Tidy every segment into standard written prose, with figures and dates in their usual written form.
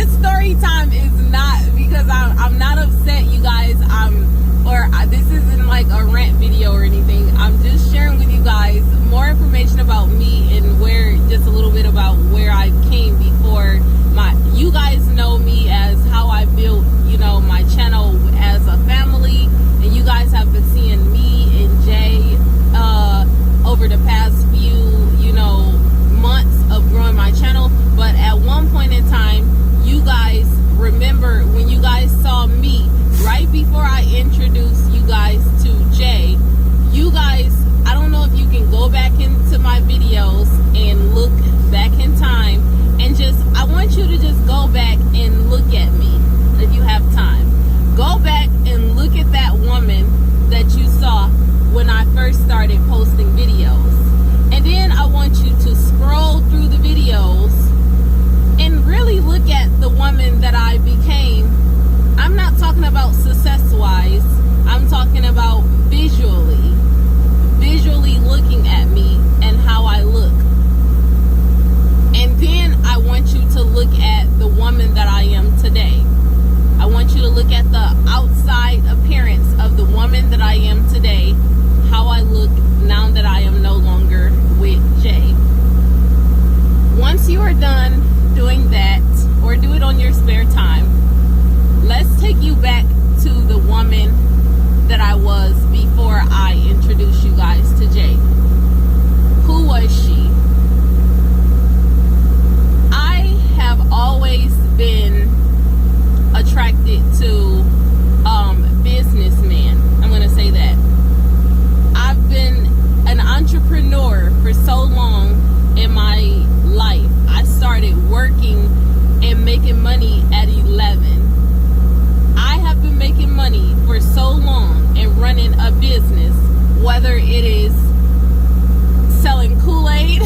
this story time is not because I'm not upset, you guys. This isn't like a rant video or anything. I'm just sharing with you guys more information about me and just a little bit about where I came before you guys know me as how I built, my channel as a family, and you guys have been seeing me and Jay over the past few, months of growing my channel. But at one point in time, you guys remember when you guys saw me right before I introduced you guys to Jay. You guys, I don't know if you can go back into my videos and look back in time and I want you to just go back and look at me if you have time. Go back and look at that woman that you saw when I first started posting videos. And then I want you to scroll through the videos and really look at the woman that I became. I'm not talking about success-wise. I'm talking about visually looking at me and how I look. And then I want you to look at the woman that I am today. I want you to look at the outside appearance of the woman that I am today, how I look now that I am no longer with Jay. Once you are done doing that, or do it on your spare time, let's take you back to the woman that I was before I introduced you guys to Jay. Who was she? I have always been attracted to businessmen. I'm going to say that. I've been an entrepreneur for so long in my life. I started working and making money at 11. I have been making money for so long and running a business, whether it is selling Kool-Aid,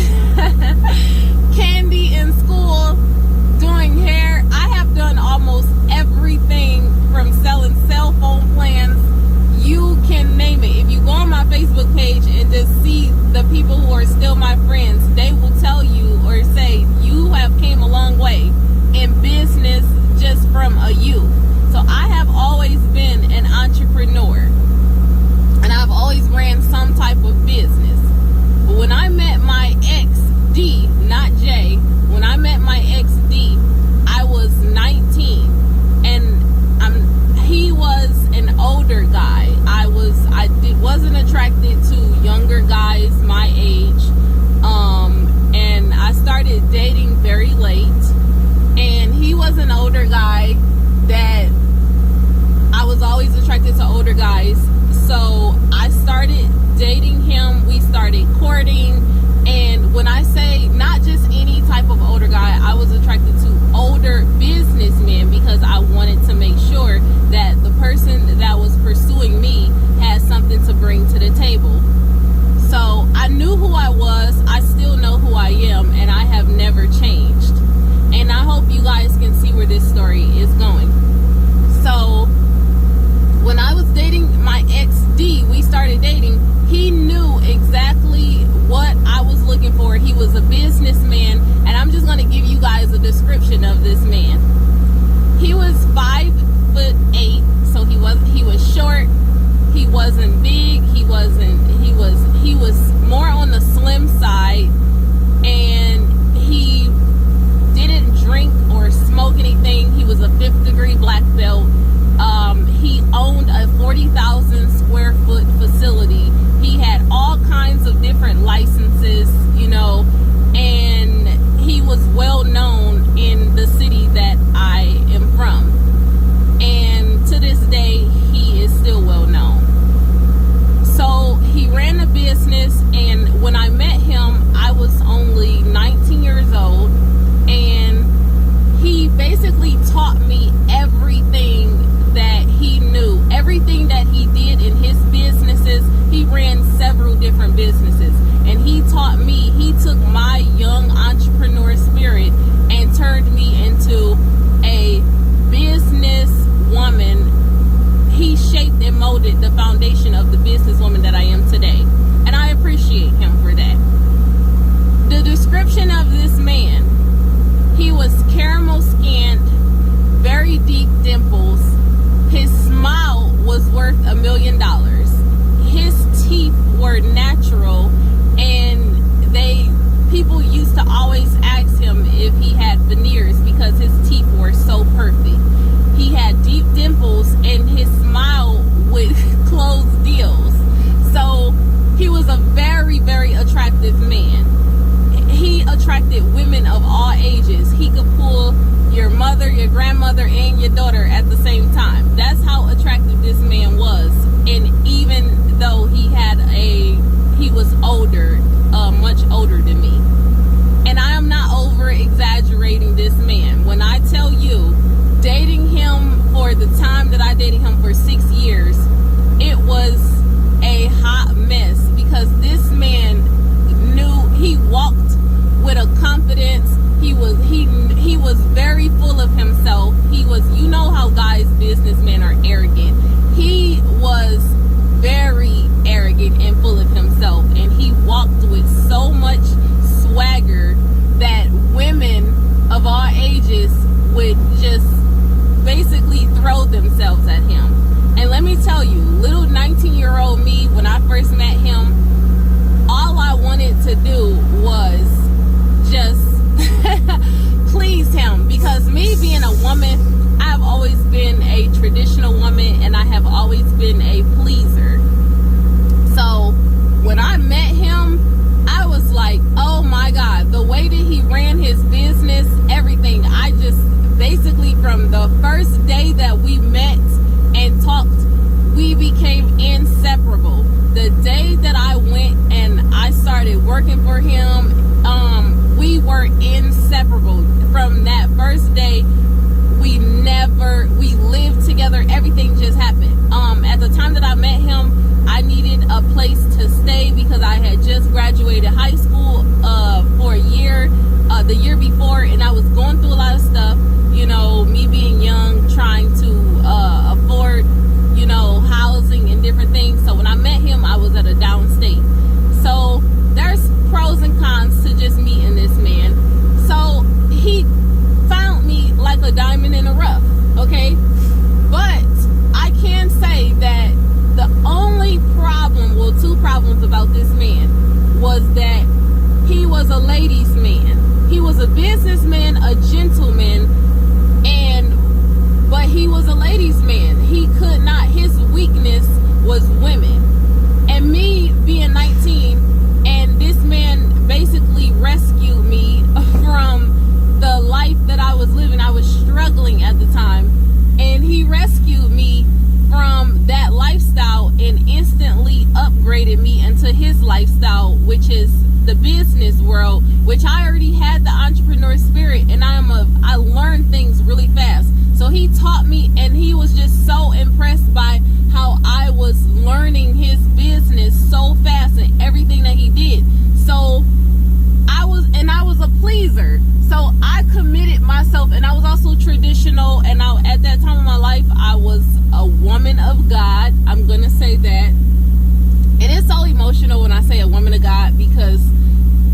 candy in school, doing hair. I have done almost everything from selling cell phone plans. You can name it. If you go on my Facebook page and just see the people who are still my friends, they will tell you or say you have came a long way in business just from a youth. So I have always been an entrepreneur, and I've always ran some type of business. But when I met my ex-D, not Jay, when I met my ex-D, I was 19, and he was an older guy. I wasn't attracted to younger guys my age, and I started dating very late, and he was an older guy that I was always attracted to older guys. So I started dating him. We started courting. And when I say not just any type of older guy, I was attracted to older businessmen because I wanted to make sure that the person that was pursuing me had something to bring to the table. So I knew who I was. I still know who I am, and I have never changed. And I hope you guys can see where this story is going. So when I was dating my ex-D, we started dating. He knew exactly what I was looking for. He was a businessman, and I'm just going to give you guys a description of this man. He was 5'8", so he was short. He wasn't big. He was more on the slim side, and he didn't drink or smoke anything. He was a 5th degree black belt. He owned a 40,000 square foot facility. He had all kinds of different licenses, and he was well known in the city that I am from. And to this day, he is still well known. So he ran a business, and when I met him, I was only 19 years old, and he basically taught me everything that he knew, everything that he did in his businesses. He ran several different businesses, and he taught me. He took my young entrepreneur spirit and turned me into a business woman. He shaped and molded the foundation of the businesswoman that I am today, and I appreciate him for that. The description of this man: he was caramel skinned, attracted women of all ages. He could pull your mother, your grandmother, and your daughter at the same time. That's how attractive this man was. And even though he was older, much older than me. And I am not over exaggerating this man. When I tell you, dating him for the time that I dated him for 6 years, it was a hot mess, because this man knew, he walked with a confidence. He was very full of himself. He was, you know how guys, businessmen are arrogant. He was very arrogant and full of himself, and he walked with so much swagger that women of all ages would just basically throw themselves at him. And let me tell you, little 19-year-old me, when I first met him, all I wanted to do was just please him. Because me being a woman, I've always been a traditional woman, and I have always been a pleaser. So when I met him, I was like, oh my God, the way that he ran his business, everything. I just basically, from the first day that we met and talked, we became inseparable. The day that I went and I started working for him, we were inseparable. From that first day, we lived together. Everything just happened. At the time that I met him, I needed a place to stay because I had just graduated high school for a year, the year before, and I was going through a lot of stuff. You know, me being young, trying to afford, you know, housing and different things. So when I met him, I was at a down state. So there's pros and cons to just meeting this man. So he found me like a diamond in the rough, okay? But I can say that the only problem, well, two problems about this man was that he was a ladies' man. He was a businessman, a gentleman, but he was a ladies' man. He could not, his weakness was women. And me being 19, and this man basically rescued me from the life that I was living. I was struggling at the time, and he rescued me from that lifestyle and instantly upgraded me into his lifestyle, which is the business world, which I already had the entrepreneur spirit, and I learned things really fast. So he taught me, and he was just so impressed by how I was learning his business so fast and everything that he did. So I was a pleaser. So I committed myself, and I was also traditional. And at that time of my life, I was a woman of God. I'm going to say that. And it's so emotional when I say a woman of God, because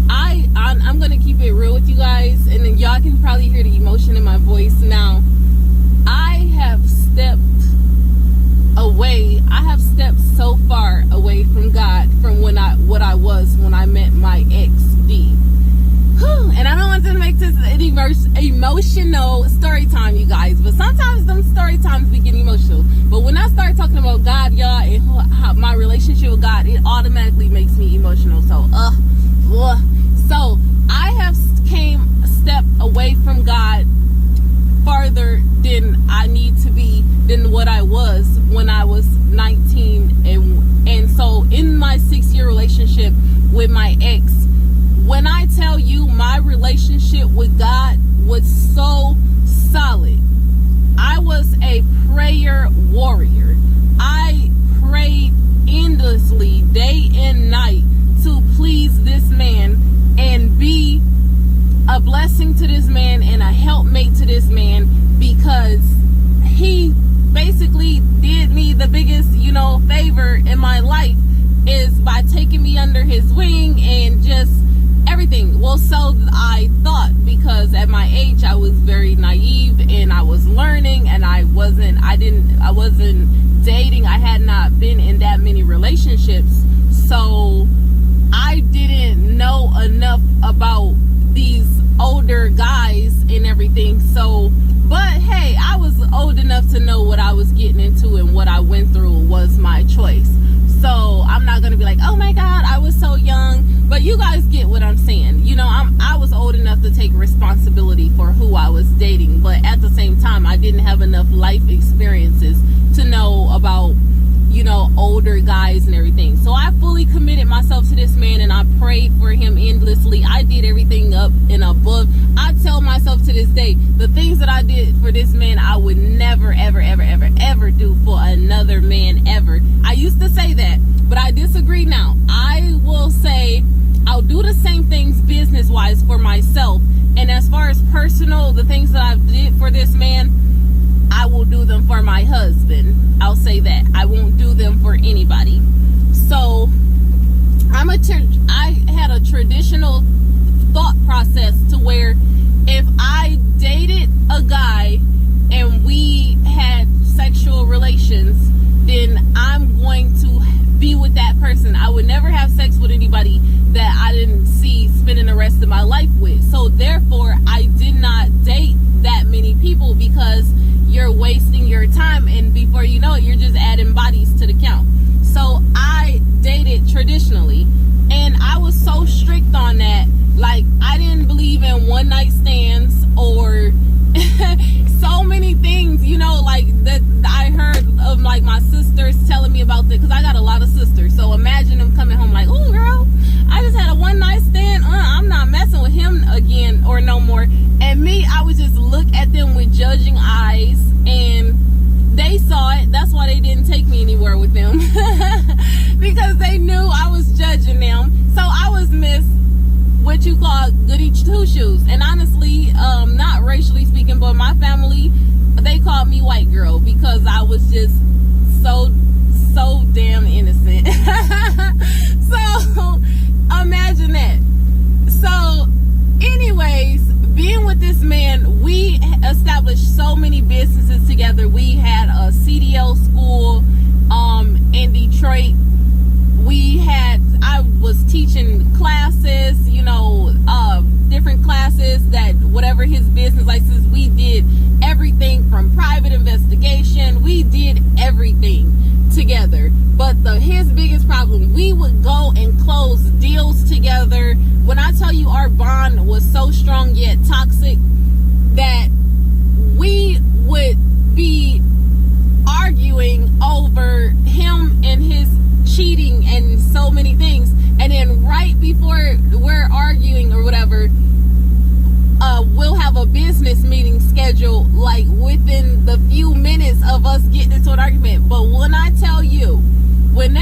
I'm going to keep it real with you guys. And then y'all can probably hear the emotion in my voice now. I have stepped away. I have stepped so far away from God from what I was when I met my ex-D. And I don't want to make this an emotional story time, you guys, but sometimes them story times be getting emotional. But when I start talking about God, y'all, and how my relationship with God, it automatically makes me emotional. So so I have came a step away from God farther than I need to be, than what I was when I was 19. And so in my 6-year relationship with my ex, when I tell you my relationship with God was so solid, I was a prayer warrior. I prayed endlessly, day and night, to please this man and be a blessing to this man and a helpmate to this man, because he basically did me the biggest, favor in my life, is by taking me under his wing and just everything. Well, so I thought, because at my age I was very naive and I was learning, and I wasn't dating. I had not been in that many relationships, so I didn't know enough about these older guys and everything. So, but hey, I was old enough enough to know what I was getting into, and what I went through was my choice. So I'm not going to be like, oh my God, I was so young. But you guys get what I'm saying. You know, I was old enough to take responsibility for who I was dating. But at the same time, I didn't have enough life experiences to know about, you know, older guys and everything. So I fully committed myself to this man, and I prayed for him endlessly. I did everything up and above. I tell myself to this day, the things that I did for this man, I would never, ever, ever, ever, ever do for another man ever. I used to say that, but I disagree now. I will say I'll do the same things business-wise for myself. And as far as personal, the things that I did for this man, I will do them for my husband. I'll say that. I won't do them for anybody. So I had a traditional thought process to where if I dated a guy and we had sexual relations, then I'm going to be with that person. I would never have sex with anybody that I didn't see spending the rest of my life with. So therefore, I did not date that many people, because you're wasting your time, and before you know it, you're just adding bodies to the count. So I dated traditionally, and I was so strict on that. Like, I didn't believe in one night stands or so many things, you know, like that. I heard of like my sisters telling me about that, because I got a lot of sisters. So imagine them coming home like, oh girl, I just had a one night stand. I'm not messing with him again or no more. And me, I would just look at them with judging eyes, and they saw it. That's why they didn't take me anywhere with them because they knew I was judging them. So I was Miss what you call goody two shoes. And honestly, not racially speaking, but my family, they called me white girl, because I was just so damn innocent. So imagine that. So anyways, being with this man, we established so many businesses together. We had a CDL school in Detroit. I was teaching classes, you know, different classes, that whatever his business license, we did everything from private investigation. We did everything together. But his biggest problem, we would go and close deals together. When I tell you our bond was so strong yet toxic, that we would be arguing over him and his cheating and so many things, and then right before we're arguing or whatever, we'll have a business meeting scheduled like within the few minutes of us getting into an argument. But when I tell you, when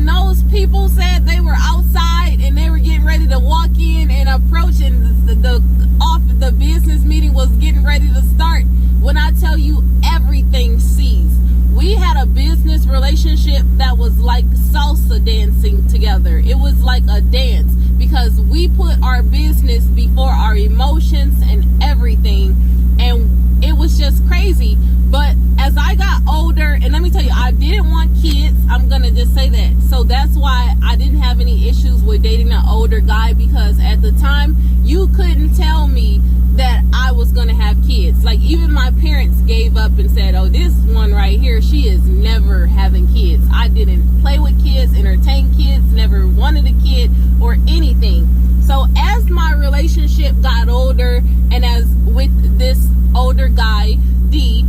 those people said they were outside and they were getting ready to walk in and approach, and the business meeting was getting ready to start, when I tell you, everything ceased. We had a business relationship that was like salsa dancing together. It was like a dance, because we put our business before our emotions and everything, and it was just crazy. But as I got older, and let me tell you, I didn't want kids. I'm gonna just say that. So that's why I didn't have any issues with dating an older guy, because at the time you couldn't tell me that I was gonna have kids. Like, even my parents gave up and said, oh, this one right here, she is never having kids. I didn't play with kids, entertain kids, never wanted a kid or anything. So as my relationship got older, and as with this older guy, D,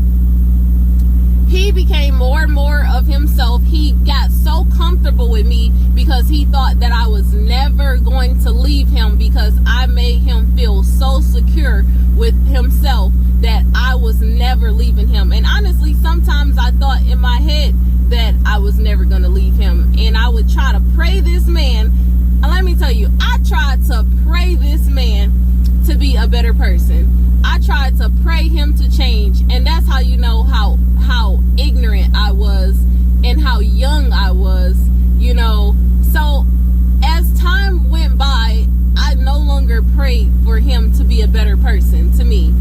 he became more and more of himself. He got so comfortable with me because he thought that I was never going to leave him, because I made him feel so secure with himself that I was never leaving him. And honestly, sometimes I thought in my head that I was never going to leave him. And I would try to pray this man. And let me tell you, I tried to pray this man to be a better person. I tried to pray him to change. And that's how you know how ignorant I was and how young I was, you know. So as time went by, I no longer prayed for him to be a better person to me.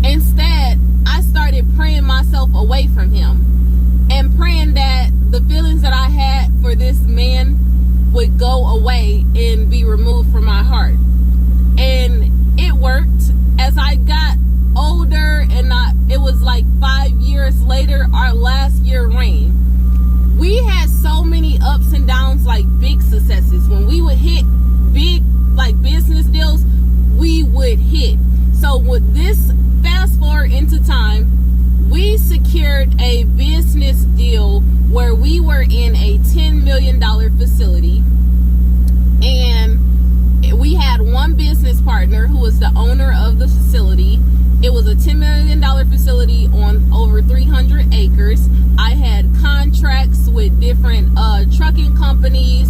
Instead, I started praying myself away from him, and praying that the feelings that I had for this man would go away and be removed from my heart. And it worked. As I got older, and it was like 5 years later, our last year reigned. We had so many ups and downs, like big successes. When we would hit big, like business deals, we would hit. So with this, fast forward into time, we secured a business deal where we were in a $10 million facility. And we had one business partner who was the owner of the facility. It was a $10 million facility on over 300 acres. I had contracts with different trucking companies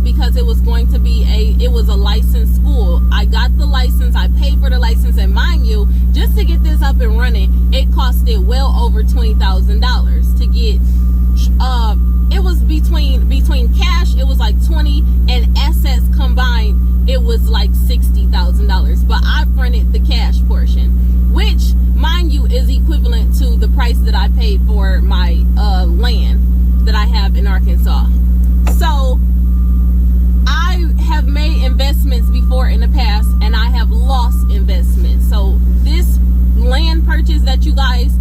because it was going to be it was a licensed school. I got the license, I paid for the license, and mind you, just to get this up and running, it costed well over $20,000 to get. It was between cash, it was like 20, and assets combined, it was like $60,000. But I fronted the cash portion, which, mind you, is equivalent to the price that I paid for my land that I have in Arkansas. So I have made investments before in the past, and I have lost investments. So this land purchase that you guys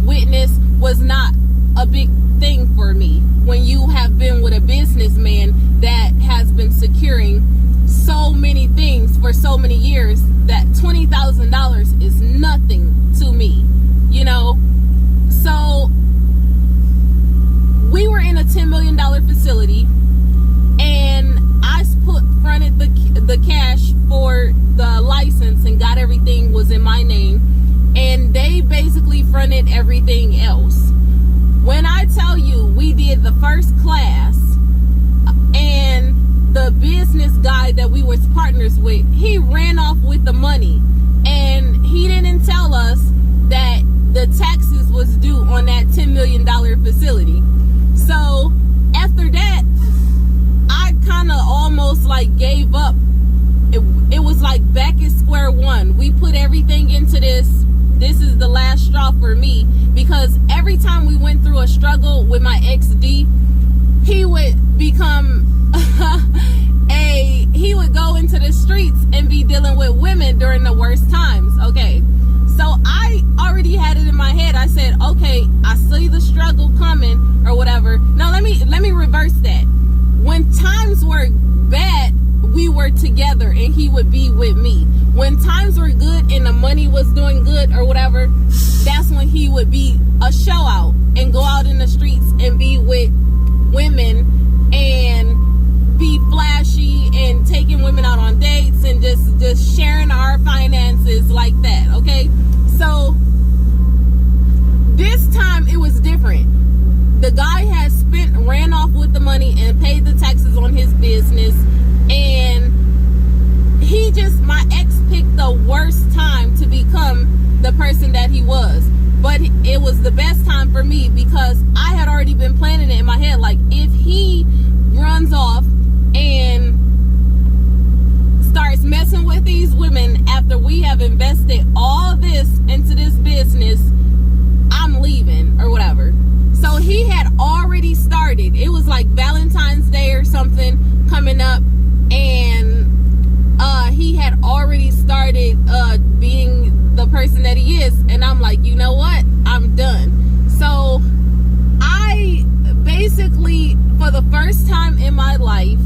witnessed was not a big thing for me. When you have been with a businessman that has been securing so many things for so many years, that $20,000 is nothing to me, you know. So we were in a $10 million facility, and I fronted the cash for the license and got everything was in my name, and they basically fronted everything else. When I tell you, we did the first class, and the business guy that we were partners with, he ran off with the money, and he didn't tell us that the taxes was due on that $10 million facility. So after that, I kind of almost like gave up. It was like back at square one. We put everything into this. This is the last straw for me, because every time we went through a struggle with my XD, he would become he would go into the streets and be dealing with women during the worst times. Okay, so I already had it in my head. I said, okay, I see the struggle coming or whatever. Now let me reverse that. When times were bad, we were together and he would be with me. When times were good and the money was doing good or whatever, that's when he would be a show out and go out in the streets and be with women and be flashy and taking women out on dates and just sharing our finances like that. Okay, so this time it was different. The guy had ran off with the money and paid the taxes on his business, and my ex picked the worst time to become the person that he was. But it was the best time for me, because I had already been planning it in my head. Like, if he runs off and starts messing with these women after we have invested all this into this business, I'm leaving or whatever. So he had already started. It was like Valentine's Day or something coming up, and he had already started being the person that he is. And I'm like, you know what? I'm done. So I basically, for the first time in my life,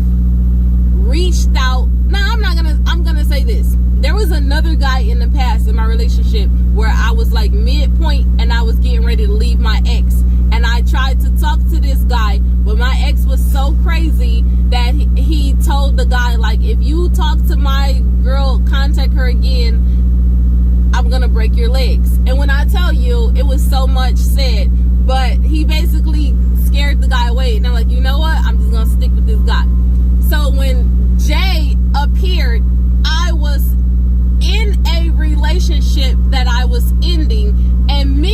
reached out. Now, I'm gonna say this. There was another guy in the past in my relationship where I was like midpoint and I was getting ready to leave my ex. And I tried to talk to this guy, but my ex was so crazy that he told the guy, like, if you talk to my girl, contact her again, I'm gonna break your legs. And when I tell you, it was so much said, but he basically scared the guy away. And I'm like, you know what? I'm just gonna stick with this guy. So when Jay appeared, I was in a relationship that I was ending, and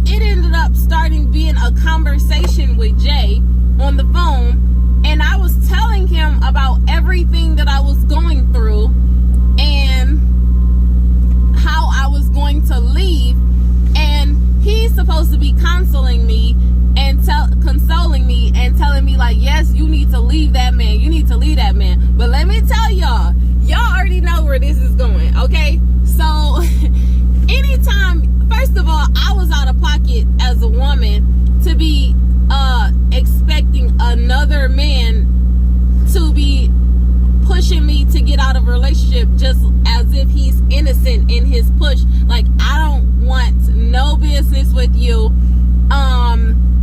it ended up starting being a conversation with Jay on the phone, and I was telling him about everything that I was going through and how I was going to leave, and he's supposed to be consoling me and consoling me and telling me, like, yes, you need to leave that man, you need to leave that man. But let me tell y'all already know where this is going. Okay, so anytime, first of all, I was as a woman to be expecting another man to be pushing me to get out of a relationship just as if he's innocent in his push. Like, I don't want no business with you.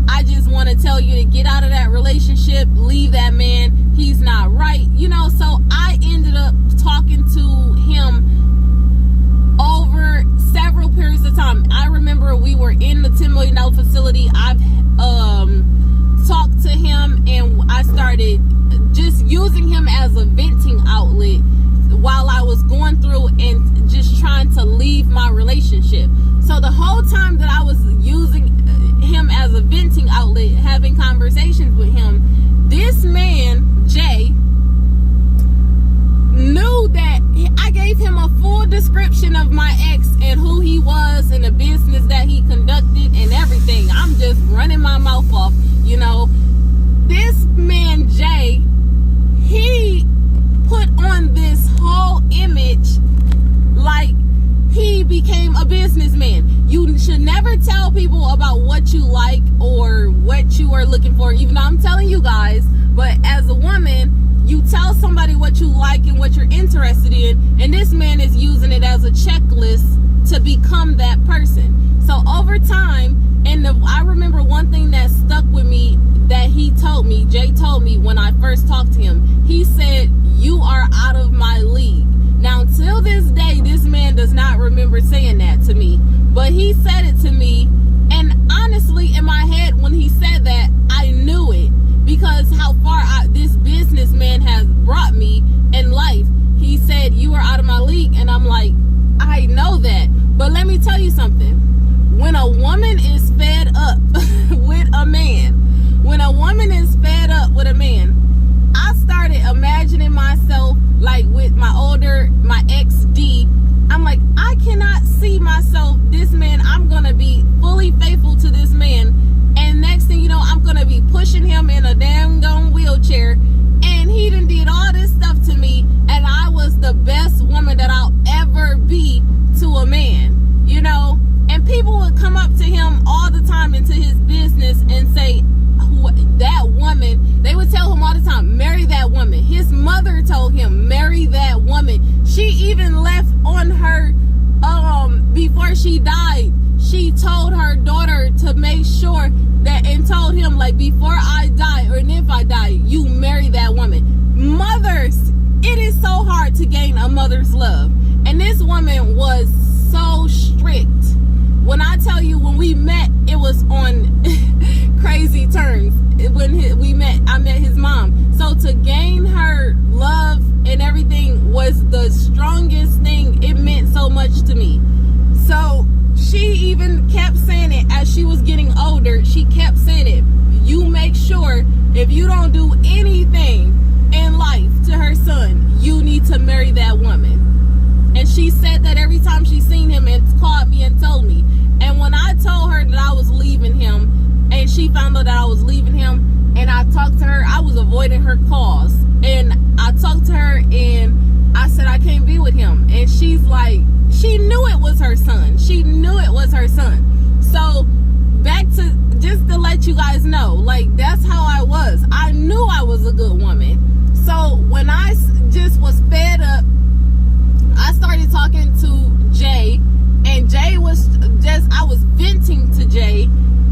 I just want to tell you to get out of that relationship, leave that man, he's not right, you know. So I ended up talking to him over several periods of time. I remember we were in the $10 million facility. I've talked to him, and I started just using him as a venting outlet while I was going through and just trying to leave my relationship. So the whole time that I was using him as a venting outlet, having conversations with him, this man, Jay, knew that I gave him a full description of my ex and who he was and the business that he conducted and everything. I'm just running my mouth off, you know. This man, Jay, he put on this whole image like he became a businessman. You should never tell people about what you like or what you are looking for, even though I'm telling you guys. But as a woman, you tell somebody what you like and what you're interested in, and this man is using it as a checklist to become that person. So over time, and I remember one thing that stuck with me that he told me, Jay told me when I first talked to him. He said, "You are out of my league." Now, till this day, this man does not remember saying that to me, but he said it to me, and honestly, in my head, when he said that, I knew it, because how far this businessman has brought me in life. He said, "You are out of my league," and I'm like, I know that, but let me tell you something. When a woman is fed up with a man, I started imagining myself like with my ex D. I'm like, I cannot see myself, this man, I'm gonna be fully faithful to this man, and next thing you know, I'm gonna be pushing him in a damn gone wheelchair, and he done did all this stuff to me, and I was the best woman that I'll ever be to a man, you know. And people would come up to him all the time into his business and say, that woman, they would tell him all the time, marry that woman. His mother told him, marry that woman. She even left on her, before she died, she told her daughter to make sure that, and told him, like, before I die, or if I die, you marry that woman. Mothers, it is so hard to gain a mother's love. And this woman was so strict. When I tell you, when we met, it was on crazy terms. When we met, I met his mom. So to gain her love and everything was the strongest thing. It meant so much to me. So she even kept saying it as she was getting older. She kept saying it. You make sure, if you don't do anything in life to her son, you need to marry that woman. And she said that every time she seen him and called me and told me. And when I told her that I was leaving him, and she found out that I was leaving him, and I talked to her, I was avoiding her calls. And I talked to her and I said I can't be with him. And she's like, she knew it was her son. She knew it was her son. So back to, just to let you guys know, like, that's how I was. I knew I was a good woman. So when I just was fed up, I started talking to Jay, and Jay was just, I was venting to Jay,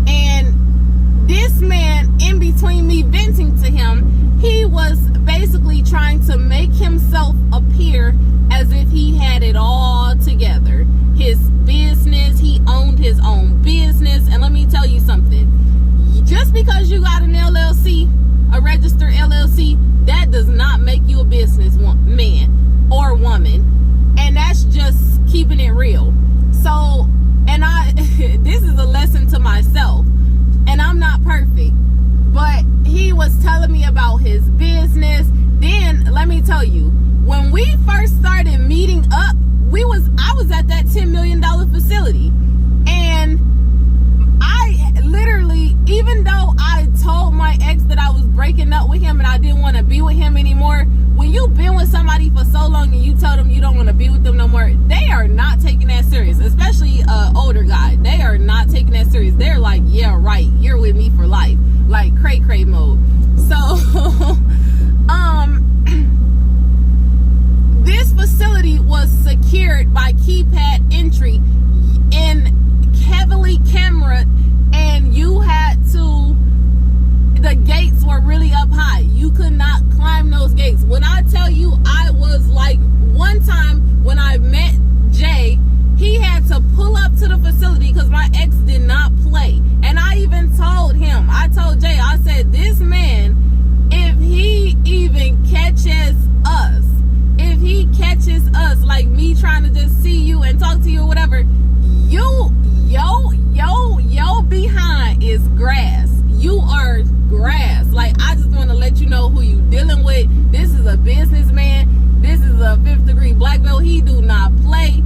and this man, in between me venting to him, he was basically trying to make himself appear as if he had it all together. His business, he owned his own business, and let me tell you something, just because you got an LLC, a registered LLC, that does not make you a business man or woman. And that's just keeping it real. So, and this is a lesson to myself, and I'm not perfect, but he was telling me about his business. Then let me tell you, when we first started meeting up, I was at that $10 million facility, and I literally, even though I told my ex that I was breaking up with him and I didn't want to be with him anymore, when you've been with somebody for so long and you tell them you don't want to be with them no more, they are not taking that serious, especially an older guy. They are not taking that serious. They're like, yeah, right, you're with me for life, like cray mode. So this facility was secured by keypad entry and heavily cameraed, and you had to, the gates were really up high. You could not climb those gates. When I tell you, I was like, one time when I met Jay, he had to pull up to the facility because my ex did not play. And I even told him, I told Jay, I said, this man, if he even catches us, like me trying to just see you and talk to you or whatever, your behind is grass. You are grass. Like, I just want to let you know who you dealing with. This is a businessman. This is a 5th degree black belt. He do not play.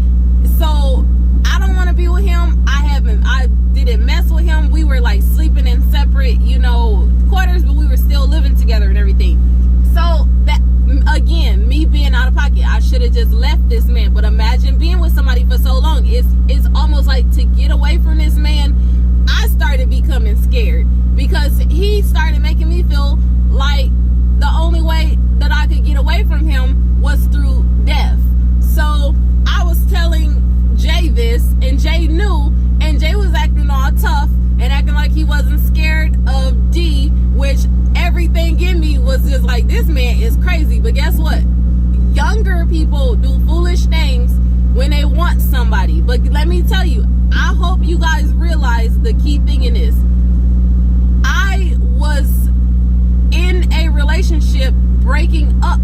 So I don't want to be with him. I didn't mess with him. We were like sleeping in separate, quarters, but we were still living together and everything. So that, again, me being out of pocket, I should have just left this man. But imagine being with somebody for so long. It's almost like, to get away from this man, I started becoming scared, because he started making me feel like the only way that I could get away from him was through death. So I was telling Jay this, and Jay knew, and Jay was acting all tough and acting like he wasn't scared of D, which everything in me was just like, this man is crazy. But guess what? Younger people do foolish things when they want somebody. But let me tell you, I hope you guys realize the key thing in this. I was in a relationship, breaking up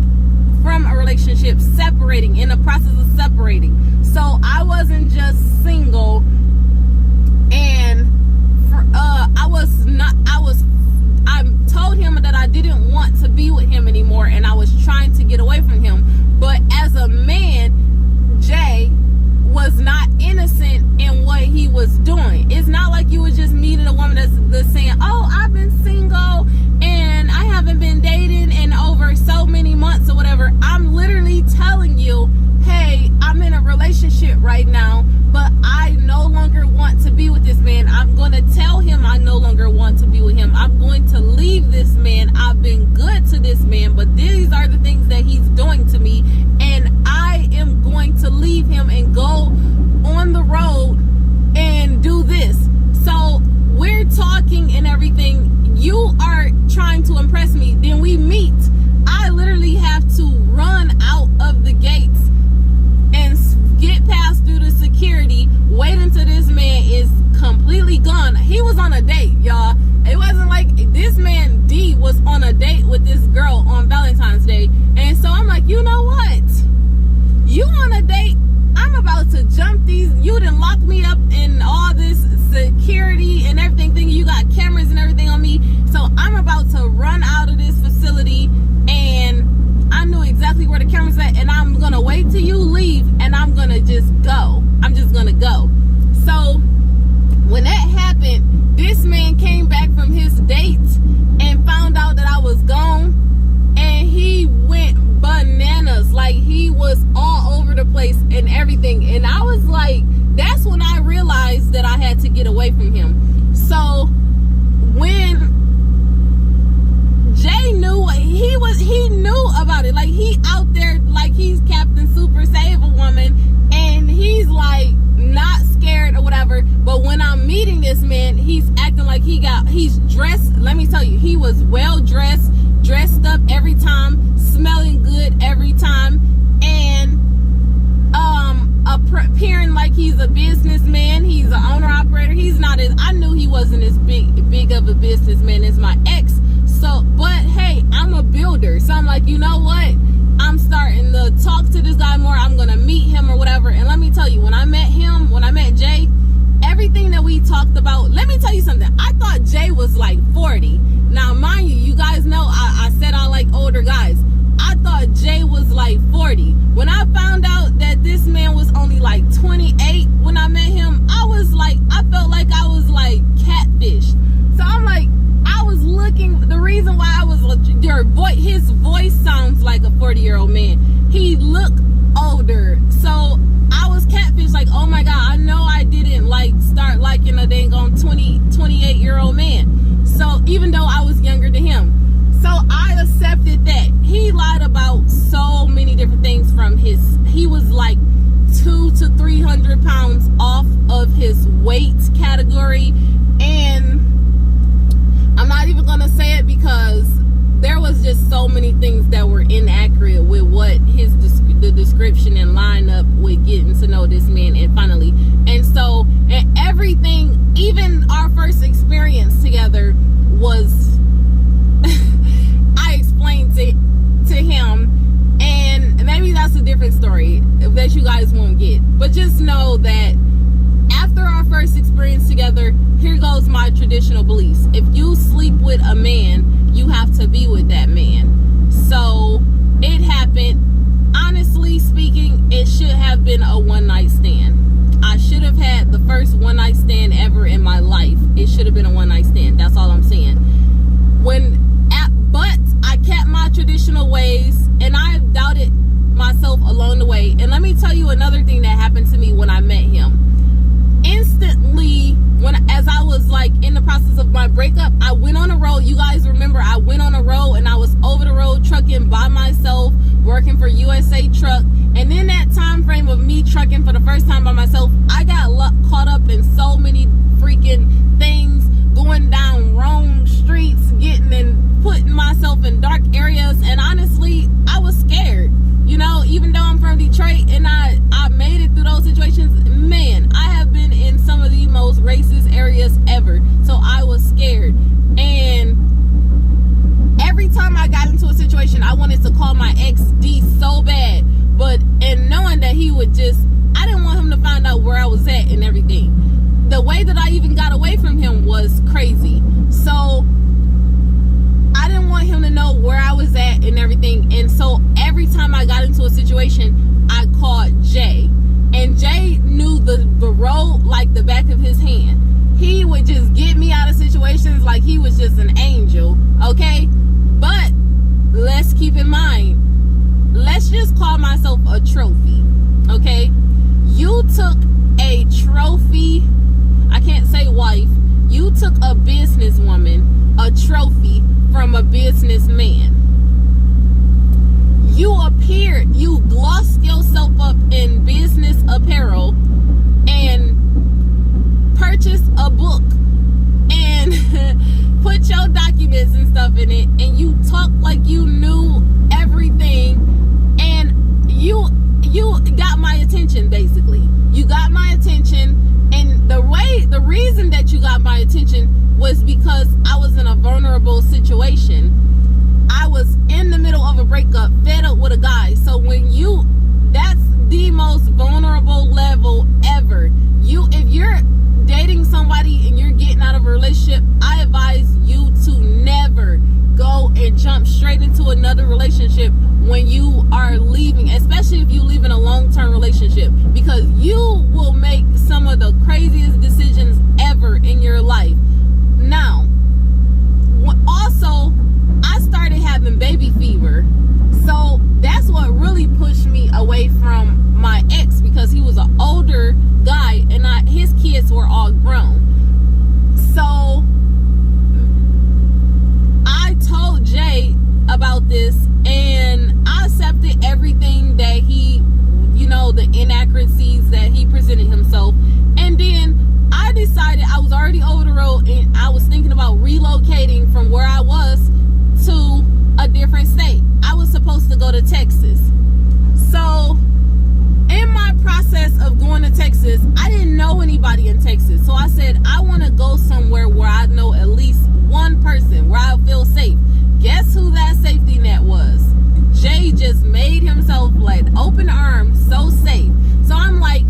from a relationship, separating, in the process of separating. So I wasn't just single, and I told him that I didn't want to be with him anymore, and I was trying to get away from him. But as a man, Jay was not innocent in what he was doing. It's not like you would just meet a woman that's saying, oh, I've been single and I haven't been dating in over so many months or whatever. I'm literally telling you, hey, I'm in a relationship right now, but I no longer want to be with this man. I'm going to tell him I no longer want to be with him. I'm going to leave this man. I've been good to this man, but these are the things that he's doing to me, and I am going to leave him and go on the road and do this. So we're talking and everything. You are trying to impress me. Then we meet. I literally have to run out of the gates and get past through the security, wait until this man is completely gone. He was on a date, y'all. It wasn't like this man D was on a date with this girl on Valentine's Day. And so I'm like, you know what? You on a date? I'm about to jump these. You done lock me up in all this security and everything, thinking you got cameras and everything on me. So I'm about to run out of this facility, and I knew exactly where the camera's at, and I'm gonna wait till you leave, and I'm gonna just go. I'm just gonna go. So when that happened, this man came back from his date and found out that I was gone, and he went bananas. Like, he was all over the place and everything. And I was like, that's when I realized that I had to get away from him. So when Jay knew, he knew about it. Like, he out there like he's Captain Super Save a Woman, and he's like not scared or whatever. But when I'm meeting this man, he's acting like he's dressed. Let me tell you, he was well dressed up every time, smelling good every time, and appearing like he's a businessman. He's an owner operator. He's not as, I knew he wasn't as big of a businessman as my ex. So, but hey, I'm a builder. So I'm like, you know what? I'm starting to talk to this guy more. I'm going to meet him or whatever. And let me tell you, when I met Jay, everything that we talked about, let me tell you something. I thought Jay was like 40. Now, mind you guys know I said I like older guys. I thought Jay was like 40. When I found out that this man was only like 28 when I met him, I felt like I was like catfish. So I'm like, I was looking, the reason why I was, his voice sounds like a 40-year-old man. He looked older. So I was catfish, like, oh my God, I know I didn't like start liking a dang on 28 from he was like 200 to 300 pounds off of his weight category. And I'm not even gonna say it because there was just so many things that were inaccurate with what the description and lineup with getting to know this man and finally. And so, and everything, even our first experience together was, I explained to him, and maybe that's a different story that you guys won't get. But just know that after our first experience together, here goes my traditional beliefs. If you sleep with a man, you have to be with that man. So it happened. Honestly speaking, it should have been a one-night stand. I should have had the first one-night stand ever in my life. It should have been a one-night stand. That's all I'm saying. But I kept my traditional ways, and I doubted myself along the way. And let me tell you another thing that happened to me when I met him. Instantly, as I was like in the process of my breakup, I went on a road. You guys remember I went on a road, and I was over the road trucking by myself, working for USA Truck. And in that time frame of me trucking for the first time by myself, I got caught up in so many freaking things, going down wrong streets, getting and putting myself in dark areas. And honestly, I was scared. You know, even though I'm from Detroit and I made it through those situations, man, I have been in some of the most racist areas ever. So I was scared. And every time I got into a situation, I wanted to call my ex D so bad. And knowing that he would I didn't want him to find out where I was at and everything. The way that I even got away from him was crazy. So I didn't want him to know where I was at and everything. And so every time I got into a situation, I called Jay. And Jay knew the road like the back of his hand. He would just get me out of situations like he was just an angel, okay? But let's keep in mind, let's just call myself a trophy, okay? You took a trophy, I can't say wife, you took a businesswoman, a trophy from a businessman. You glossed yourself up in business apparel and purchased a book and put your documents and stuff in it, and you talked like you knew everything, and you got my attention. Basically, you got my attention. And the reason that you got my attention was because I was in a vulnerable situation. I was in the middle of a breakup, fed up with a guy. So that's the most vulnerable level ever. If you're dating somebody and you're getting out of a relationship, I advise you to never go and jump straight into another relationship when you are leaving, especially if you leave in a long-term relationship, because you will make some of the craziest decisions ever in your life. Now, also, I started having baby fever. So that's what really pushed me away from my ex, because he was an older guy and his kids were all grown. So I told Jay about this, and I accepted everything that he, the inaccuracies that he presented himself. And then I decided, I was already over the road and I was thinking about relocating from where I was to a different state. I was supposed to go to Texas. So in my process of going to Texas, I didn't know anybody in Texas. So I said, I want to go somewhere where I know at least one person, where I feel safe. Guess who that safety net was? Jay just made himself like open arms, so safe. So I'm like,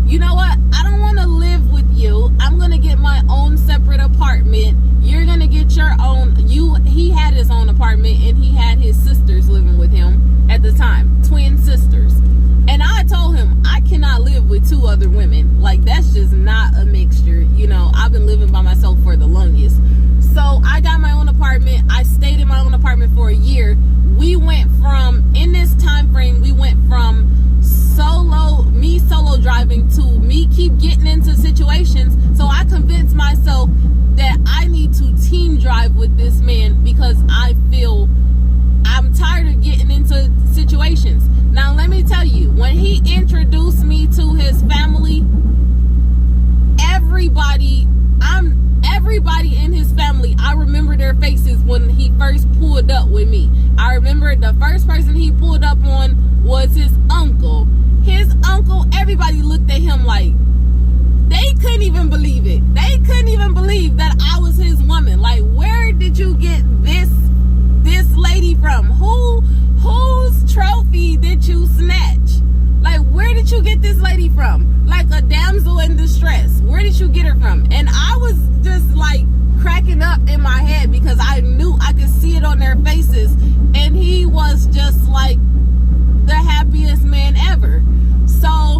you know what? I don't want to live with you. I'm going to get my own separate apartment. You're going to get your own. He had his own apartment, and he had his sisters living with him at the time, twin sisters. And I told him, I cannot live with two other women. Like, that's just not a mixture. I've been living by myself for the longest. So I got my own apartment. I stayed in my own apartment for a year. In this time frame, we went from me solo driving to me keep getting into situations. So I convinced myself that I need to team drive with this man, because I feel I'm tired of getting into situations. Now let me tell tell you, when he introduced me to his family, everybody in his family, I remember their faces when he first pulled up with me. I remember the first person he pulled up on was his uncle. His uncle, everybody looked at him like they couldn't even believe it. They couldn't even believe that I was his woman. Like, where did you get this lady from? Whose trophy did you snatch? Like, where did you get this lady from? Like a damsel in distress. Where did you get her from? And I was just like cracking up in my head because I knew I could see it on their faces. And he was just like the happiest man ever. So,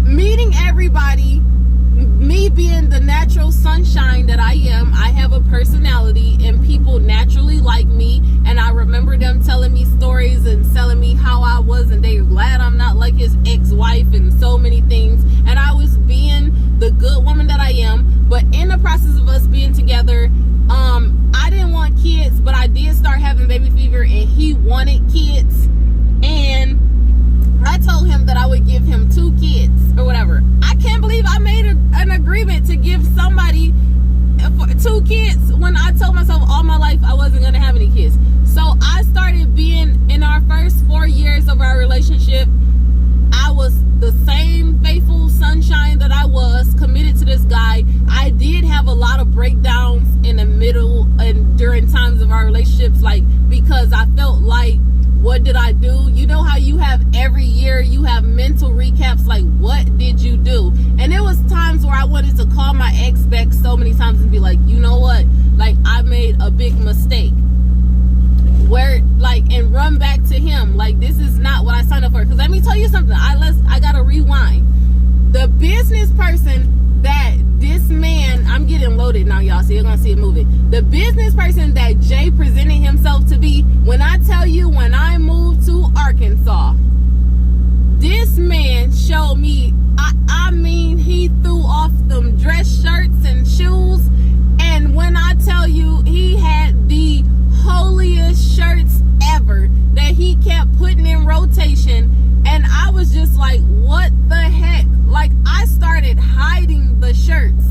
meeting everybody, me being the natural sunshine that I am, I have a personality and people naturally like me, and I remember them telling me stories and telling me how I was, and they're glad I'm not like his ex-wife and so many things, and I was being the good woman that I am. But in the process of us being together, I didn't want kids, but I did start having baby fever, and he wanted kids, and I told him that I would give him 2 kids or whatever. I can't believe I made an agreement to give somebody 2 kids when I told myself all my life I wasn't going to have any kids. So I started being, in our first 4 years of our relationship, I was the same faithful sunshine that I was, committed to this guy. I did have a lot of breakdowns in the middle and during times of our relationships, like, because I felt like, what did I do? You know how you have every year, you have mental recaps, like, what did you do? And there was times where I wanted to call my ex back so many times and be like, you know what? Like, I made a big mistake. Where, like, and run back to him. Like, this is not what I signed up for. Because let me tell you something. I got to rewind. The business person that this man, I'm getting loaded now, y'all, so you're going to see it moving. The business person that Jay presented himself to be, when I tell you, when I moved to Arkansas, this man showed me, I mean, he threw off them dress shirts and shoes. And when I tell you, he had the holiest shirts ever that he kept putting in rotation. And I was just like, what the heck? Like, I started hiding the shirts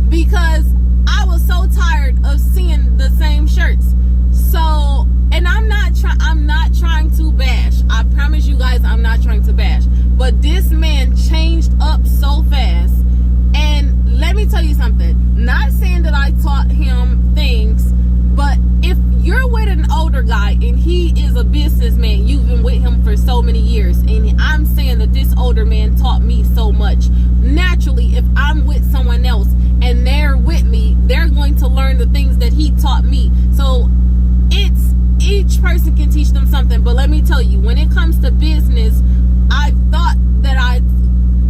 because I was so tired of seeing the same shirts. So, and I'm not trying to bash. I promise you guys, I'm not trying to bash. But this man changed up so fast. And let me tell you something. Not saying that I taught him things, but if you're with an older guy and he is a businessman, you've been with him for so many years, and I'm saying that this older man taught me so much. Naturally, if I'm with someone else and they're with me, they're going to learn the things that he taught me. So it's, each person can teach them something. But let me tell you, when it comes to business, I thought that I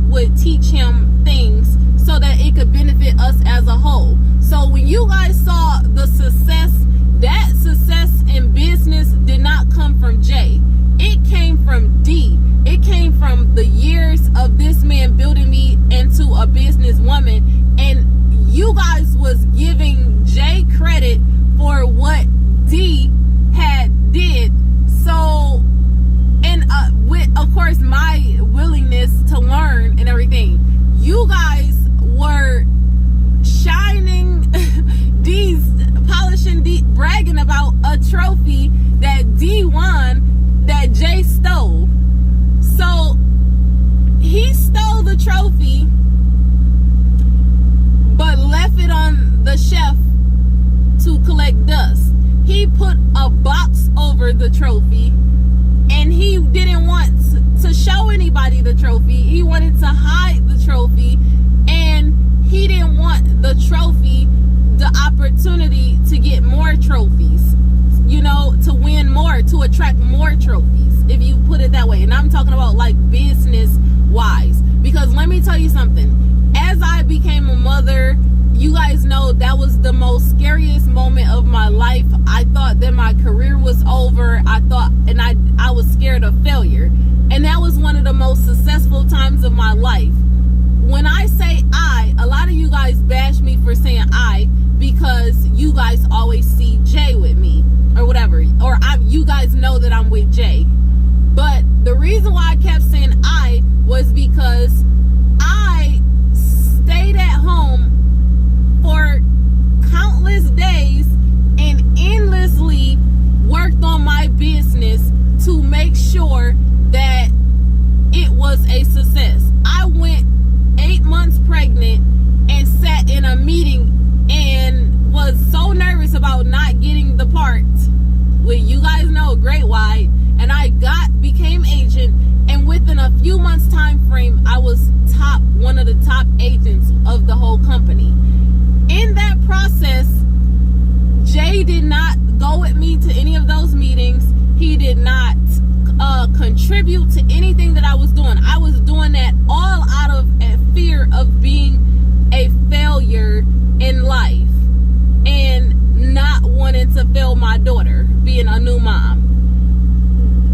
would teach him things so that it could benefit us as a whole. So when you guys saw the success, that success in business did not come from Jay. It came from D. It came from the years of this man building me into a businesswoman. And you guys was giving Jay credit for what D had did. So, and with, of course, my willingness to learn and everything, you guys were shining D's, polishing D, bragging about a trophy that D won that Jay stole. So he stole the trophy but left it on the shelf to collect dust. He put a box over the trophy, and he didn't want to show anybody the trophy. He wanted to hide the trophy, and he didn't want the trophy, the opportunity to get more trophies, you know, to win more, to attract more trophies, if you put it that way. And I'm talking about like business wise, because let me tell you something. As I became a mother, you guys know that was the most scariest moment of my life. I thought that my career was over. I thought, and I was scared of failure. And that was one of the most successful times of my life. When I say I, a lot of you guys bash me for saying I, because you guys always see Jay with me or whatever, or you guys know that I'm with Jay. But the reason why I kept saying I was because I stayed at home for countless days and endlessly worked on my business to make sure that it was a success. I went 8 months pregnant and sat in a meeting and was so nervous about not getting the part with, you guys know, Great Wide, and I became agent, and within a few months time frame I was one of the top agents of the whole company. In that process, Jay did not go with me to any of those meetings. He did not contribute to anything that I was doing. I was doing that all out of a fear of being a failure in life and not wanting to fail my daughter, being a new mom.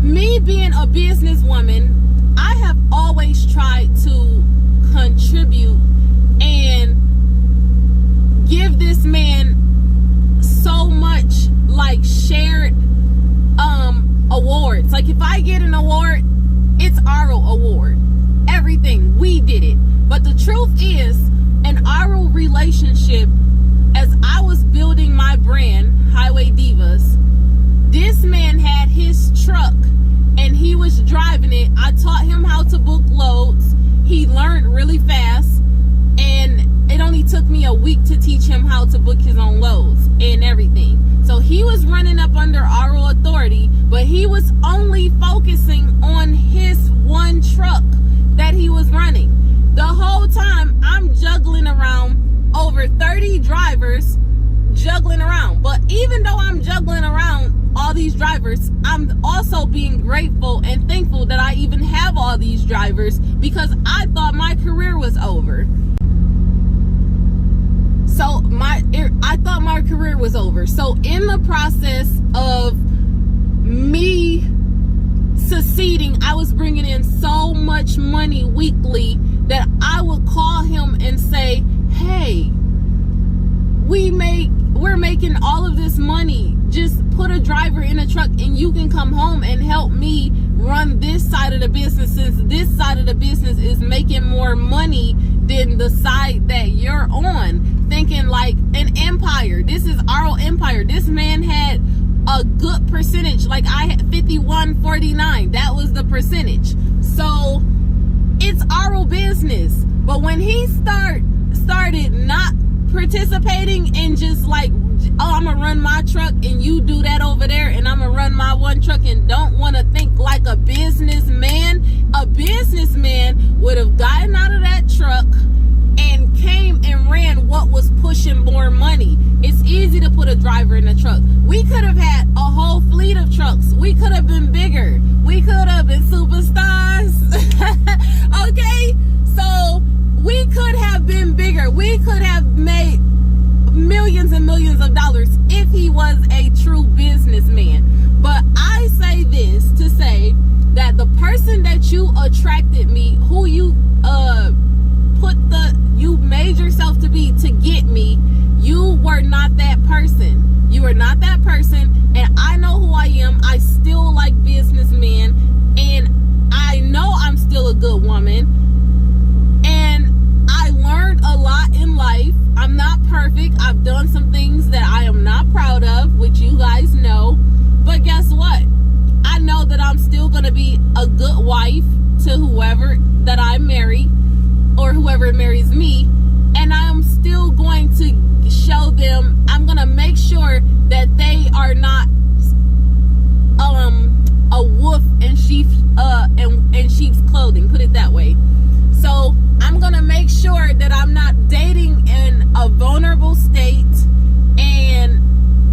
Me being a businesswoman, I have always tried to contribute and give this man so much, like, shared awards. Like, if I get an award, it's our award. Everything, we did it. But the truth is, in our relationship, as I was building my brand, Highway Divas, this man had his truck and he was driving it. I taught him how to book loads. He learned really fast, and it only took me a week to teach him how to book his own loads and everything. So he was running up under our authority, but he was only focusing on his one truck that he was running. The whole time I'm juggling around over 30 drivers, juggling around. But even though I'm juggling around all these drivers, I'm also being grateful and thankful that I even have all these drivers, because I thought my career was over. I thought my career was over. So in the process of me succeeding, I was bringing in so much money weekly that I would call him and say, hey, we're making all of this money. Just put a driver in a truck and you can come home and help me run this side of the business, since this side of the business is making more money than the side that you're on. Thinking like an empire. This is our empire. This man had a good percentage. Like, I had 51-49. That was the percentage. So it's our business. But when he started not participating and just like, oh, I'm gonna run my truck and you do that over there, and I'm gonna run my one truck, and don't want to think like a businessman would have gotten out of that truck and came and ran what was pushing more money. It's easy to put a driver in a truck. We could have had a whole fleet of trucks. We could have been bigger. We could have been superstars. Okay? So we could have been bigger. We could have made millions and millions of dollars if he was a true businessman. But I say this to say that the person that you attracted me, who you you made yourself to be to get me, you were not that person. You are not that person, and I know who I am. I still like businessmen, and I know I'm still a good woman, and I learned a lot in life. I'm not perfect. I've done some things that I am not proud of, which you guys know, but guess what? I know that I'm still going to be a good wife to whoever that I marry, or whoever marries me, and I'm still going to show them, I'm going to make sure that they are not a wolf in sheep's clothing, put it that way. So I'm going to make sure that I'm not dating in a vulnerable state, and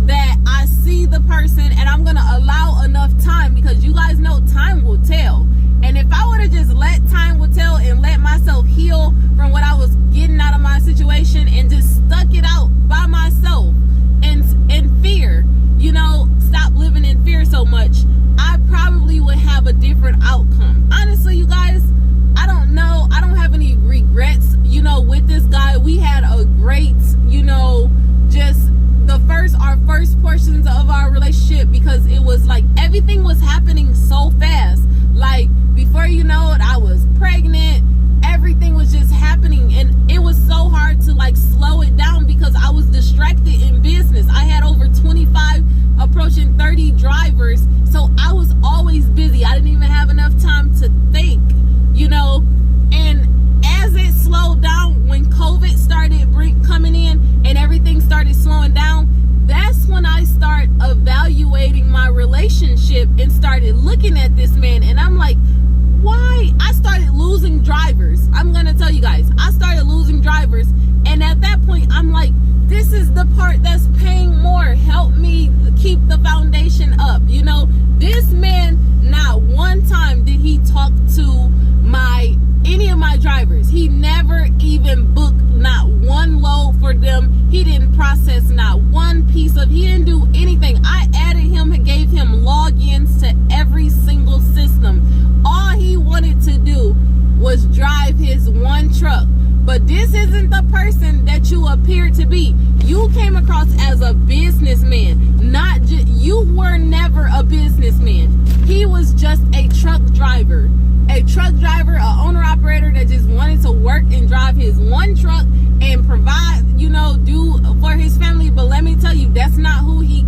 that I see the person, and I'm going to allow enough time, because you guys know time will tell. And if I would have just let time will tell and let myself heal from what I was getting out of my situation and just stuck it out by myself and in fear, stop living in fear so much, I probably would have a different outcome. Honestly, you guys, I don't know. I don't have any regrets, with this guy. We had a great, just our first worst portions of our relationship because it was like everything was happening so fast. Like, before you know it, I was pregnant. Everything was just happening, and it was so hard to like slow it down because I was distracted in business. I had over 25, approaching 30 drivers, so I was always busy. I didn't even have enough time to think, you know. And as it slowed down, when COVID started coming in and everything started slowing down, that's when I started evaluating my relationship and started looking at this man, and I'm like, why? I started losing drivers. I'm gonna tell you guys, I started losing drivers, and at that point I'm like, this is the part that's paying more. Help me keep the foundation up, you know. This man, not one time did he talk to any of my drivers. He never even booked not one load for them. He didn't process not one piece of, he didn't do anything. I added him and gave him logins to every single system. All he wanted to do was drive his one truck. But this isn't the person that you appear to be. You came across as a businessman. You were never a businessman. He was just a truck driver. A truck driver, an owner-operator that just wanted to work and drive his one truck and provide, you know, do for his family. But let me tell you, that's not who he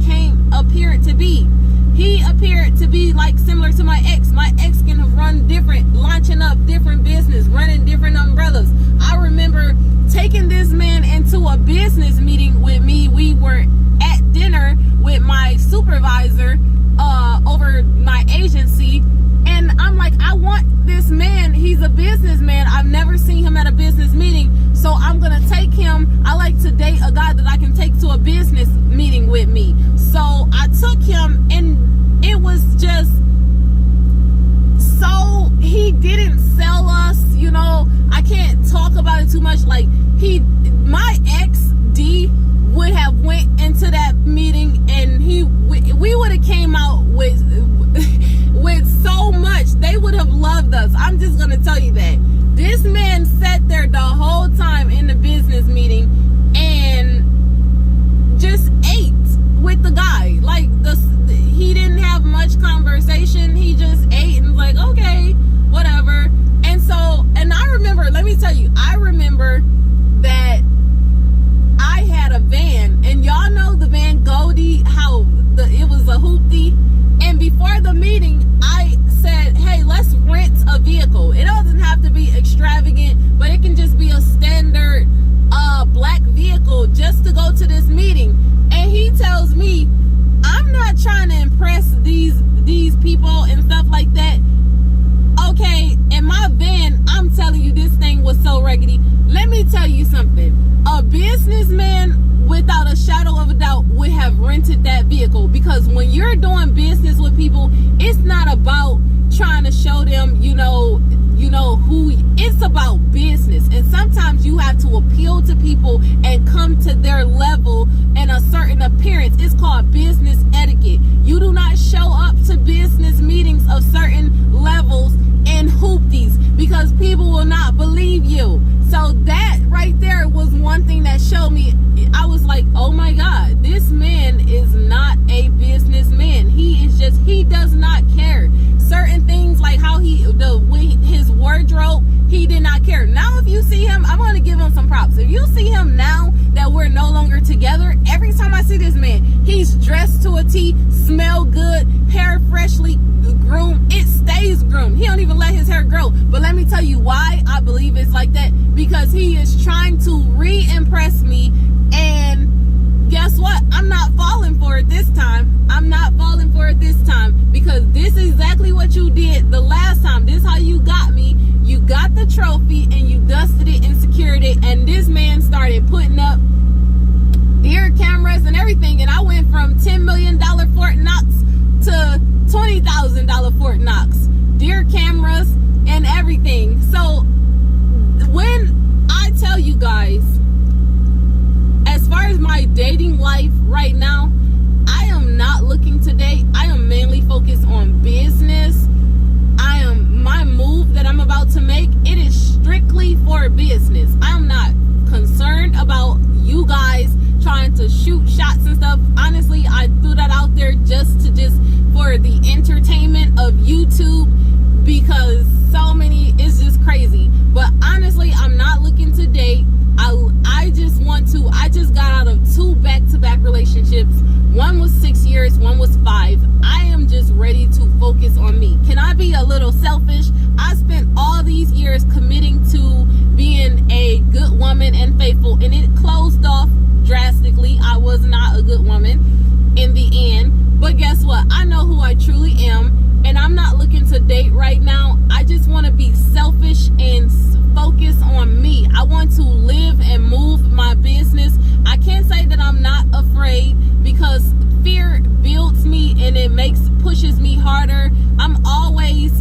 appeared to be. He appeared to be like similar to my ex. My ex can have run different, launching up different business, running different umbrellas. I remember taking this man into a business meeting with me. We were at dinner with my supervisor over my agency, and I'm like, I want this man. He's a businessman. I've never seen him at a business meeting, so I'm gonna take him. I like to date a guy that I can take to a business meeting with me. So I took him, and it was just so, he didn't sell us, you know. I can't talk about it too much. Like, my ex D would have went into that meeting, and we would have came out with so much. They would have loved us. I'm just gonna tell you that. This man sat there the whole time in the business meeting and just ate with the guy. Like, he didn't have much conversation. He just ate and was like, okay, whatever. And I remember, let me tell you, I remember that I had a van, and y'all know the van Goldie, how it was a hoopty. And before the meeting, I said, hey, let's rent a vehicle. It doesn't have to be extravagant, but it can just be a standard black vehicle just to go to this meeting. And he tells me, I'm not trying to impress these people and stuff like that. Okay, in my van, I'm telling you, this thing was so raggedy. Let me tell you something. A businessman, without a shadow of a doubt, would have rented that vehicle, because when you're doing business with people, it's not about trying to show them, you know who. It's about business, and sometimes you have to appeal to people and come to their level and a certain appearance. It's called business etiquette. You do not show up to business meetings of certain levels in hoopties, because people will not believe you. So that right there was one thing that showed me. I was like, oh my God, this man is not a businessman. He does not care. Certain things, like how his wardrobe, he did not care. Now if you see him, I'm going to give him some props. If you see him now that we're no longer together, every time I see this man, he's dressed to a T, smell good, hair freshly groomed. It stays groomed. He don't even let his hair grow. But let me tell you why I believe it's like that. Because he is trying to re-impress me, and guess what? I'm not falling for it this time. I'm not falling for it this time, because this is exactly what you did the last time. This is how you got me. You got the trophy and you dusted it and secured it, and this man started putting up deer cameras and everything, and I went from $10 million Fort Knox to $20,000 Fort Knox. Deer cameras and everything. So when I tell you guys, as far as my dating life right now, I am not looking to date. I am mainly focused on business. My move that I'm about to make, it is strictly for business. I'm not concerned about you guys trying to shoot shots and stuff. Honestly, there just for the entertainment of YouTube, because so many, it's just crazy. But honestly, I'm not looking to date. I just got out of 2 back-to-back relationships. One was 6 years, one was 5. I am just ready to focus on me. Can I be a little selfish? I spent all these years committing to being a good woman and faithful, and it closed off drastically. I was not a good woman in the end. But guess what? I know who I truly am, and I'm not looking to date right now. I just want to be selfish and focus on me. I want to live and move my business. I can't say that I'm not afraid, because fear builds me and it pushes me harder. I'm always,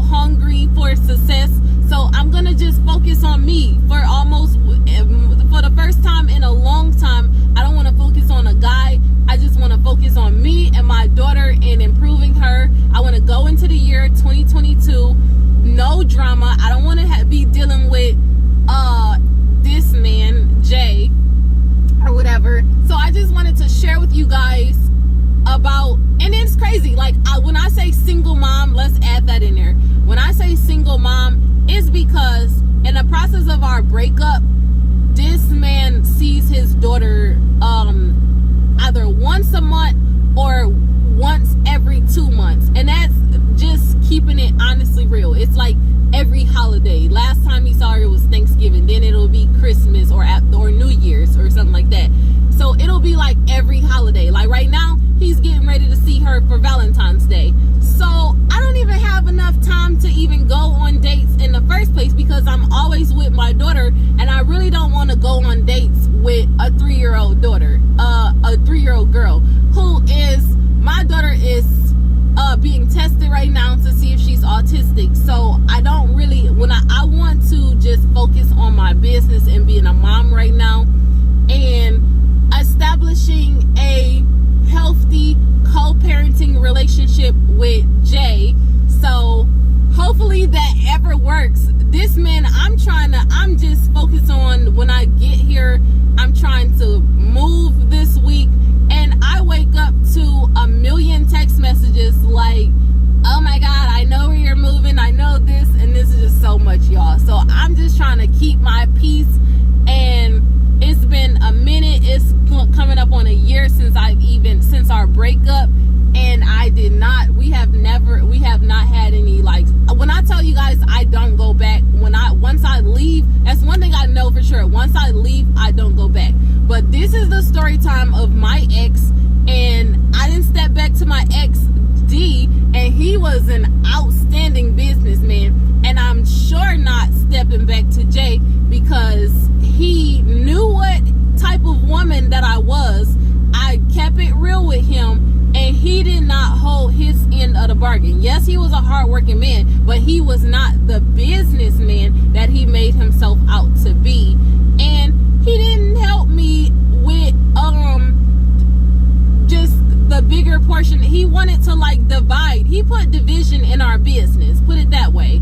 hungry for success. So I'm gonna just focus on me for the first time in a long time. I don't want to focus on a guy. I just want to focus on me and my daughter and improving her. I want to go into the year 2022, no drama. I don't want to be dealing with this man, Jay, or whatever. So I just wanted to share with you guys about, and it's crazy, like when I say single mom, let's add that in there. When I say single mom, it's because in the process of our breakup, this man sees his daughter either once a month or once every 2 months, and that's just keeping it honestly real. It's like every holiday. Last time he saw her, it was Thanksgiving. Then it'll be Christmas or New Year's or something like that. So it'll be like every holiday. Like right now, he's getting ready to see her for Valentine's Day. So I don't even have enough time to even go on dates in the first place, because I'm always with my daughter, and I really don't want to go on dates with a 3-year-old daughter, a 3-year-old girl who is, my daughter is being tested right now to see if she's autistic. So I don't really, I want to just focus on my business and being a mom right now, and establishing a healthy co-parenting relationship with Jay. So hopefully that ever works. This man, I'm just focused on when I get here. I'm trying to move this week, and I wake up to 1 million text messages like, oh my God, I know where you're moving, I know this, and this is just so much, y'all. So I'm just trying to keep my peace, and it's been a minute. It's coming up on a year since our breakup, and we have not had any, like, when I tell you guys I don't go back, once I leave, that's one thing I know for sure. Once I leave, I don't go back. But this is the story time of my ex, and I didn't step back to my ex D, and he was an outstanding businessman, and I'm sure not stepping back to Jay, because he knew what type of woman that I was. I kept it real with him, and he did not hold his end of the bargain. Yes, he was a hardworking man, but he was not the businessman that he made himself out to be. And he didn't help me with just the bigger portion. He wanted to like divide. He put division in our business, put it that way.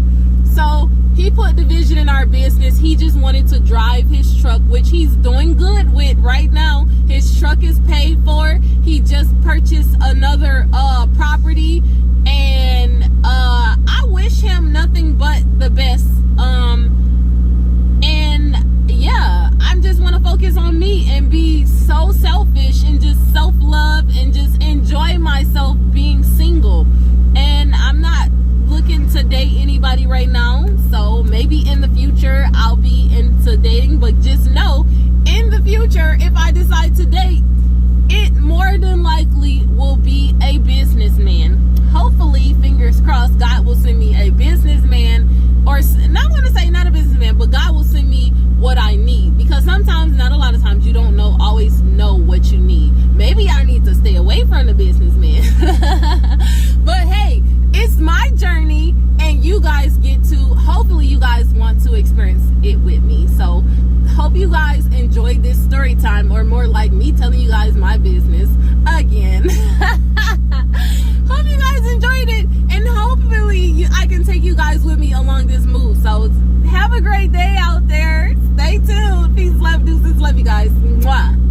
So he put division in our business. He just wanted to drive his truck, which he's doing good with right now. His truck is paid for. He just purchased another property, and I wish him nothing but the best. And yeah, I just want to focus on me and be so selfish and just self-love and just enjoy myself being single. And I'm not looking to date anybody right now, so maybe in the future I'll be into dating. But just know, in the future, if I decide to date, it more than likely will be a businessman. Hopefully, fingers crossed, God will send me a businessman, or not want to say not a businessman, but God will send me what I need, because sometimes, not a lot of times, you don't always know what you need. Maybe I need to stay away from the businessman. But hey, it's my journey, and you guys get to, hopefully you guys want to experience it with me. So hope you guys enjoyed this story time, or more like me telling you guys my business again. Hope you guys enjoyed it, and hopefully I can take you guys with me along this move. So have a great day out there. Stay tuned. Peace, love, deuces. Love you guys. Mwah.